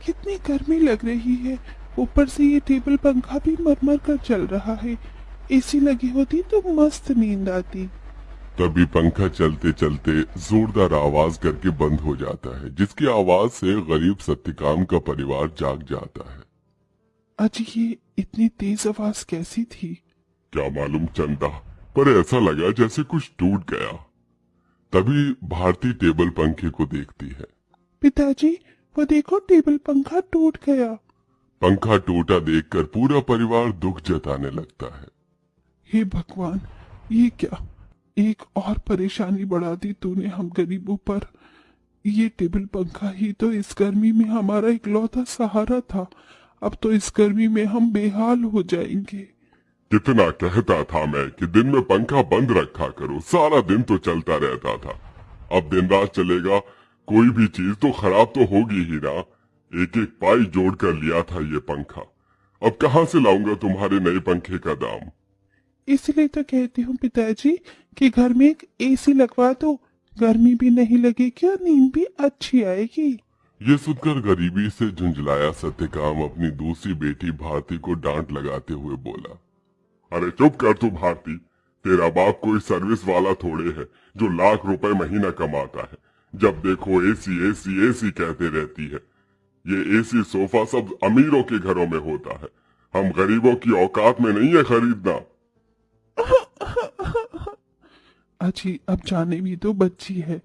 कितनी गर्मी लग रही है। ऊपर से ये टेबल पंखा भी मरमर कर चल रहा है। एसी लगी होती तो मस्त नींद आती। तभी पंखा चलते चलते जोरदार आवाज करके बंद हो जाता है, जिसकी आवाज से गरीब सत्यकाम का परिवार जाग जाता है। आज ये इतनी तेज आवाज कैसी थी? क्या मालूम चंदा, पर ऐसा लगा जैसे कुछ टूट गया। तभी भारती टेबल पंखे को देखती है। पिताजी, वो देखो टेबल पंखा टूट गया। पंखा टूटा देखकर पूरा परिवार दुख जताने लगता है। हे भगवान, ये क्या, एक और परेशानी बढ़ा दी तूने हम गरीबों पर। ये टेबल पंखा ही तो इस गर्मी में हमारा इकलौता सहारा था। अब तो इस गर्मी में हम बेहाल हो जाएंगे। कितना कहता था मैं कि दिन में पंखा बंद रखा करो, सारा दिन तो चलता रहता था। अब दिन रात चलेगा, कोई भी चीज तो खराब तो होगी ही ना। एक एक पाई जोड़ कर लिया था ये पंखा। अब कहाँ से लाऊंगा तुम्हारे नए पंखे का दाम। इसलिए तो कहती हूँ पिताजी कि घर में एक एसी लगवा दो। गर्मी भी नहीं लगेगी और नींद भी अच्छी आएगी। ये सुनकर गरीबी से झुंझलाया सत्यकाम अपनी दूसरी बेटी भारती को डांट लगाते हुए बोला, अरे चुप कर तू भारती। तेरा बाप कोई सर्विस वाला थोड़े है जो लाख रुपए महीना कमाता है। जब देखो एसी एसी एसी कहते रहती है। ये एसी सोफा सब अमीरों के घरों में होता है। हम गरीबों की औकात में नहीं है खरीदना। अजी, अब जाने भी तो बच्ची है।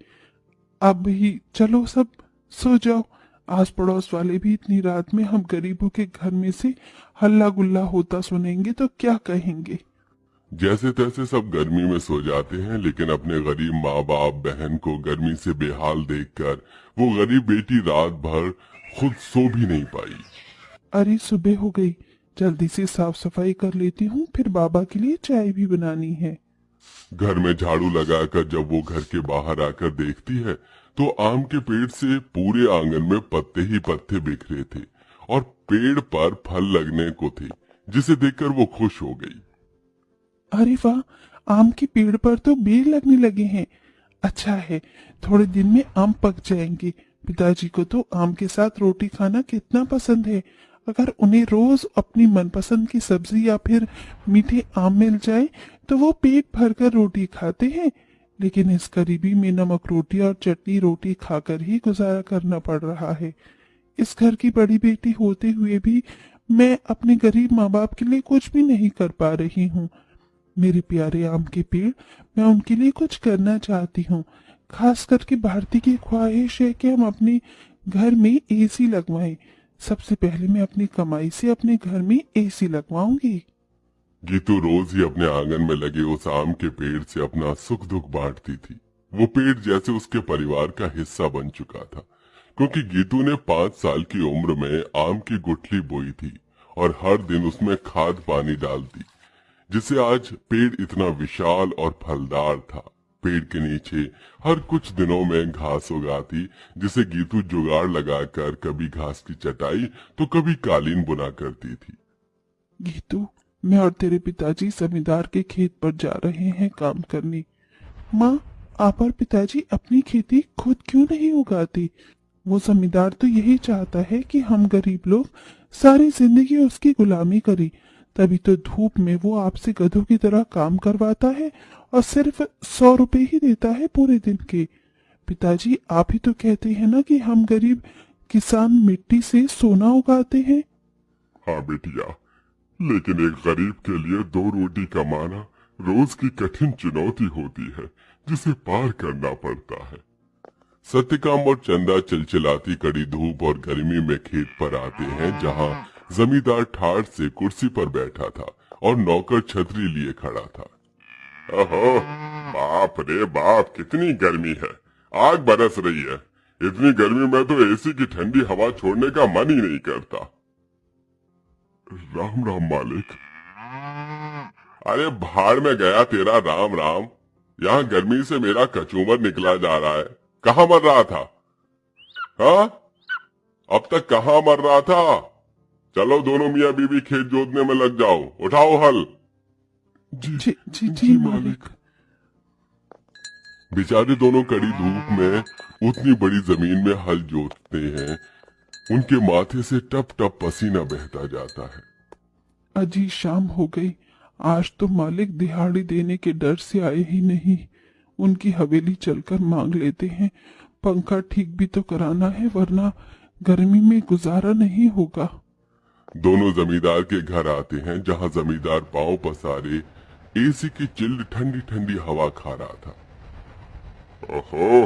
अब ही चलो सब सो जाओ। आस पड़ोस वाले भी इतनी रात में हम गरीबों के घर में से हल्ला गुल्ला होता सुनेंगे तो क्या कहेंगे। जैसे तैसे सब गर्मी में सो जाते हैं, लेकिन अपने गरीब माँ बाप बहन को गर्मी से बेहाल देखकर वो गरीब बेटी रात भर खुद सो भी नहीं पाई। अरे सुबह हो गई, जल्दी से साफ सफाई कर लेती हूँ, फिर बाबा के लिए चाय भी बनानी है। घर में झाड़ू लगाकर जब वो घर के बाहर आकर देखती है तो आम के पेड़ से पूरे आंगन में पत्ते ही पत्ते बिखरे थे और पेड़ पर फल लगने को थे, जिसे देखकर वो खुश हो गई। अरे वाह, आम के पेड़ पर तो बेर लगने लगे हैं। अच्छा है, थोड़े दिन में आम पक जाएंगे। पिताजी को तो आम के साथ रोटी खाना कितना पसंद है। अगर उन्हें रोज अपनी मनपसंद की सब्जी या फिर मीठे आम मिल जाए तो वो पेट भरकर रोटी खाते हैं। लेकिन इस गरीबी में नमक रोटी और चटनी रोटी खाकर ही गुजारा करना पड़ रहा है। इस घर की बड़ी बेटी होते हुए भी मैं अपने गरीब माँ बाप के लिए कुछ भी नहीं कर पा रही हूँ। मेरे प्यारे आम के पेड़, मैं उनके लिए कुछ करना चाहती हूँ। खास करके भारती की ख्वाहिश है कि हम अपने घर में एसी लगवाएं। सबसे पहले मैं अपनी कमाई से अपने घर में एसी लगवाऊंगी। गीतू रोज ही अपने आंगन में लगे उस आम के पेड़ से अपना सुख दुख बांटती थी। वो पेड़ जैसे उसके परिवार का हिस्सा बन चुका था, क्योंकि गीतू ने 5 साल की उम्र में आम की गुठली बोई थी और हर दिन उसमें खाद पानी डालती, जिससे आज पेड़ इतना विशाल और फलदार था। पेड़ के नीचे हर कुछ दिनों में घास उगाती, जिसे गीतू जुगाड़ लगाकर कभी घास की चटाई तो कभी कालीन बुना करती थी। गीतू, मैं और तेरे पिताजी जमींदार के खेत पर जा रहे हैं काम करने। माँ, आप और पिताजी अपनी खेती खुद क्यों नहीं उगाती? वो जमींदार तो यही चाहता है कि हम गरीब लोग सारी जिंदगी उसकी गुलामी करें। तभी तो धूप में वो आपसे गधों की तरह काम करवाता है और सिर्फ 100 रुपए ही देता है पूरे दिन के। पिताजी, आप ही तो कहते हैं ना कि हम गरीब किसान मिट्टी से सोना उगाते हैं। हाँ बेटिया, लेकिन एक गरीब के लिए 2 रोटी कमाना रोज की कठिन चुनौती होती है, जिसे पार करना पड़ता है। सत्यकाम और चंदा चिलचिलाती कड़ी धूप और गर्मी में खेत पर आते हैं, जहाँ जमींदार ठाठ से कुर्सी पर बैठा था और नौकर छतरी लिए खड़ा था। ओहो, बाप रे बाप, कितनी गर्मी है। आग बरस रही है। इतनी गर्मी में तो एसी की ठंडी हवा छोड़ने का मन ही नहीं करता। राम राम मालिक। अरे भाड़ में गया तेरा राम राम। यहाँ गर्मी से मेरा कचूमर निकला जा रहा है। कहाँ मर रहा था? हाँ, अब तक कहाँ मर रहा था? चलो दोनों मियाँ बीवी खेत जोतने में लग जाओ। उठाओ हल। जी मालिक। बेचारे दोनों कड़ी धूप में उतनी बड़ी जमीन में हल जोतते हैं। उनके माथे से टप टप पसीना बहता जाता है। अजी शाम हो गई, आज तो मालिक दिहाड़ी देने के डर से आए ही नहीं। उनकी हवेली चलकर मांग लेते हैं। पंखा ठीक भी तो कराना है, वरना गर्मी में गुजारा नहीं होगा। दोनों जमींदार के घर आते हैं, जहां जमींदार पांव पसारे एसी की चिल्ड ठंडी ठंडी हवा खा रहा था। ओहो,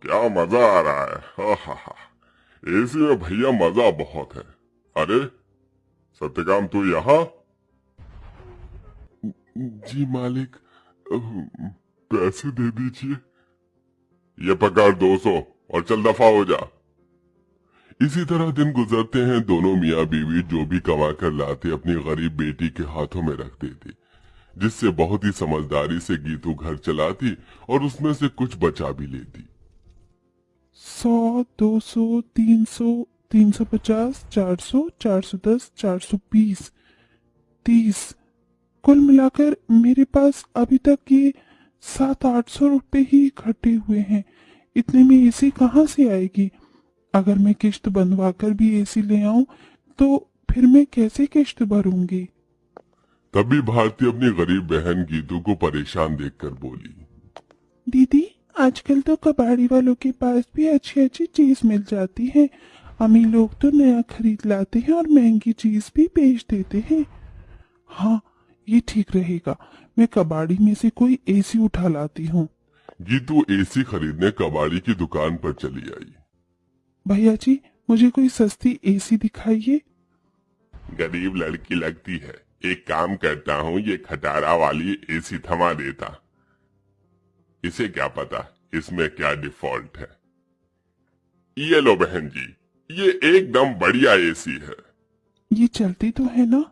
क्या मजा आ रहा है। हा हा हा, एसी में भैया मजा बहुत है। अरे सत्यकाम, तू यहाँ? जी मालिक, पैसे दे दीजिए। ये पकड़ 200 और चल दफा हो जा। इसी तरह दिन गुजरते हैं। दोनों मियाँ बीवी जो भी कमा कर लाते अपनी गरीब बेटी के हाथों में रख देते, जिससे बहुत ही समझदारी से गीतू घर चलाती और उसमें से कुछ बचा भी लेती। 100, 200, 300, 350, 400, 410, 420, 30। कुल मिलाकर मेरे पास अभी तक ये 700-800 रुपए ही इकट्ठे हुए हैं। इतने में एसी कहाँ से आएगी? अगर मैं किश्त बनवा कर भी एसी ले आऊं तो फिर मैं कैसे किश्त भरूंगी? तभी भारती अपनी गरीब बहन गीतू को परेशान देखकर बोली, दीदी, आजकल तो कबाड़ी वालों के पास भी अच्छी अच्छी चीज मिल जाती है। अमीर लोग तो नया खरीद लाते हैं और महंगी चीज भी बेच देते हैं। हाँ, ये ठीक रहेगा। मैं कबाड़ी में से कोई एसी उठा लाती हूँ। गीतू एसी खरीदने कबाड़ी की दुकान पर चली आई। भैया जी, मुझे कोई सस्ती एसी दिखाइए। गरीब लड़की लगती है, एक काम करता हूँ, ये खटारा वाली एसी थमा देता। इसे क्या पता इसमें क्या डिफॉल्ट है। ये लो बहन जी, ये एकदम बढ़िया एसी है। ये चलती तो है ना?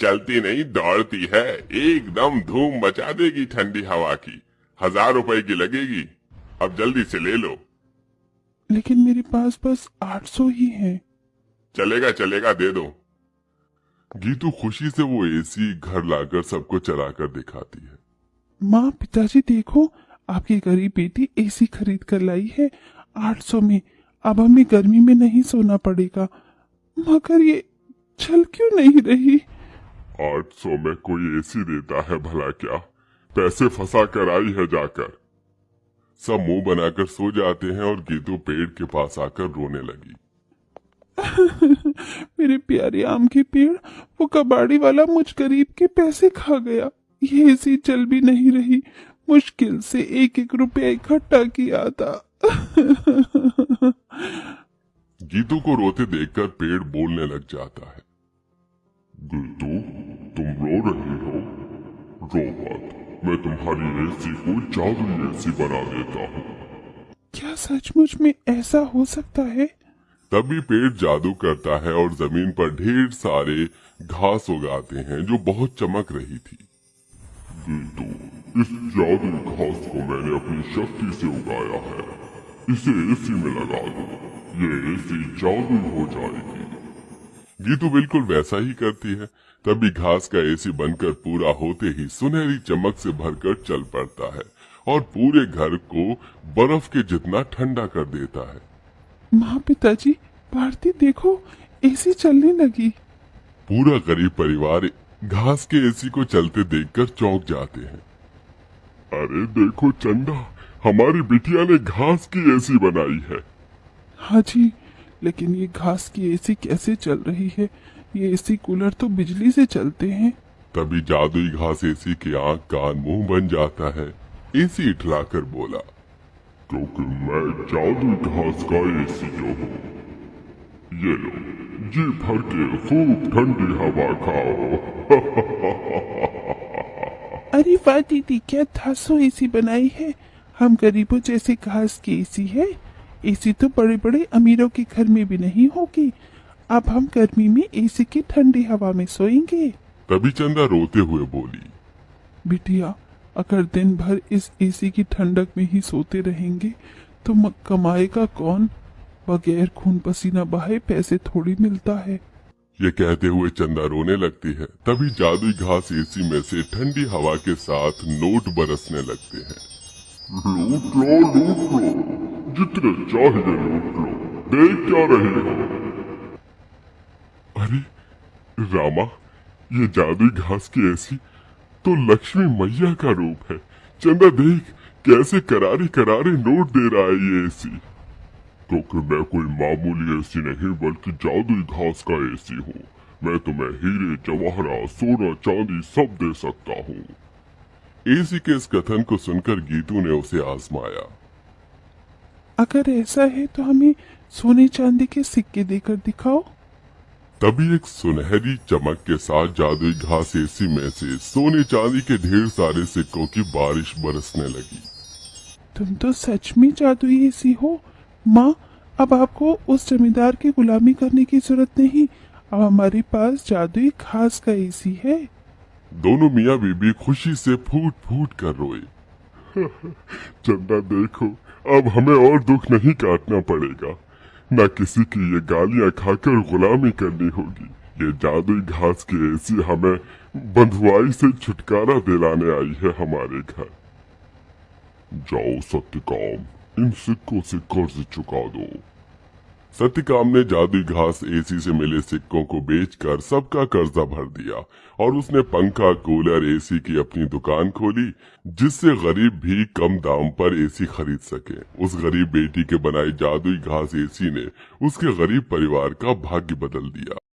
चलती नहीं, दौड़ती है। एकदम धूम मचा देगी ठंडी हवा की। 1000 रुपए की लगेगी। अब जल्दी से ले लो। लेकिन मेरे पास बस 800 ही है। चलेगा चलेगा, दे दो। गीतू खुशी से वो एसी घर लाकर सबको चलाकर दिखाती है। माँ, पिताजी देखो, आपकी गरीब बेटी एसी खरीद कर लाई है 800 में। अब हमें गर्मी में नहीं सोना पड़ेगा। मगर ये चल क्यों नहीं रही? 800 में कोई एसी देता है भला क्या? पैसे फंसा कर आई है जाकर। सब मुंह बनाकर सो जाते हैं और गीतू पेड़ के पास आकर रोने लगी। मेरे प्यारे आम के पेड़, वो कबाड़ी वाला मुझ गरीब के पैसे खा गया। ये एसी चल भी नहीं रही। मुश्किल से 1-1 रुपया इकट्ठा किया था। गीतू को रोते देखकर पेड़ बोलने लग जाता है। गीतू, तुम रो रही हो? रो मत, मैं तुम्हारी एसी को जादुई एसी बना देता हूँ। क्या सचमुच में ऐसा हो सकता है? तभी पेड़ जादू करता है और जमीन पर ढेर सारे घास उगाते हैं जो बहुत चमक रही थी। गीतू, इस जादुई घास को मैंने अपनी शक्ति से उगाया है। इसे एसी में लगा दो, ये एसी जादुई हो जाएगी। गीतू बिल्कुल वैसा ही करती है। तभी घास का एसी बनकर पूरा होते ही सुनहरी चमक से भरकर चल पड़ता है और पूरे घर को बर्फ के जितना ठंडा कर देता है। माँ, पिताजी, भारती देखो, एसी चलने लगी। पूरा गरीब परिवार घास के एसी को चलते देखकर चौंक जाते हैं। अरे देखो चंदा, हमारी बिटिया ने घास की एसी बनाई है। हाँ जी, लेकिन ये घास की एसी कैसे चल रही है? ये एसी कूलर तो बिजली से चलते हैं। तभी जादुई घास एसी के आंख कान मुंह बन जाता है। एसी इठलाकर बोला, क्योंकि मैं जादुई घास का एसी जो हूँ। ये लो, जी भर के खूब ठंडी हवा खाओ। अरे वाह दीदी, क्या 300 एसी बनाई है। हम गरीबों जैसे घास की एसी है। एसी तो बड़े बड़े अमीरों के घर में भी नहीं होगी। अब हम गर्मी में एसी की ठंडी हवा में सोएंगे। तभी चंदा रोते हुए बोली, बिटिया, अगर दिन भर इस एसी की ठंडक में ही सोते रहेंगे तो कमाएगा कौन? बगैर खून पसीना बहाए पैसे थोड़ी मिलता है। ये कहते हुए चंदा रोने लगती है। तभी जादुई घास एसी में से ठंडी हवा के साथ नोट बरसने लगते हैं। लूट लो, जितने चाहिए लूट लो। देख क्या रही हो? अरे रामा, ये जादुई घास की एसी तो लक्ष्मी मैया का रूप है। चंदा देख कैसे करारे करारे नोट दे रहा है ये एसी। क्योंकि मैं कोई मामूली एसी नहीं बल्कि जादुई घास का एसी हूँ। मैं तुम्हें हीरे जवाहरात सोना चांदी सब दे सकता हूँ। एसी के इस कथन को सुनकर गीतू ने उसे आजमाया। अगर ऐसा है तो हमें सोने चांदी के सिक्के देकर दिखाओ। तभी एक सुनहरी चमक के साथ जादुई घास एसी में से सोने चांदी के ढेर सारे सिक्कों की बारिश बरसने लगी। तुम तो सच में जादुई एसी हो माँ। अब आपको उस जमींदार की गुलामी करने की जरूरत नहीं। अब हमारे पास जादुई घास का एसी है। दोनों मियाँ बीबी खुशी से फूट फूट कर रोए। चंदा देखो, अब हमें और दुख नहीं काटना पड़ेगा। न किसी की ये गालियां खाकर गुलामी करनी होगी। ये जादुई घास की एसी हमें बंधुआई से छुटकारा दिलाने आई है हमारे घर। जाओ सत्यकाम, इन सिक्कों से कर्ज चुका दो। सत्यकाम ने जादुई घास एसी से मिले सिक्कों को बेचकर सबका कर्जा भर दिया और उसने पंखा कूलर एसी की अपनी दुकान खोली, जिससे गरीब भी कम दाम पर एसी खरीद सके। उस गरीब बेटी के बनाई जादुई घास एसी ने उसके गरीब परिवार का भाग्य बदल दिया।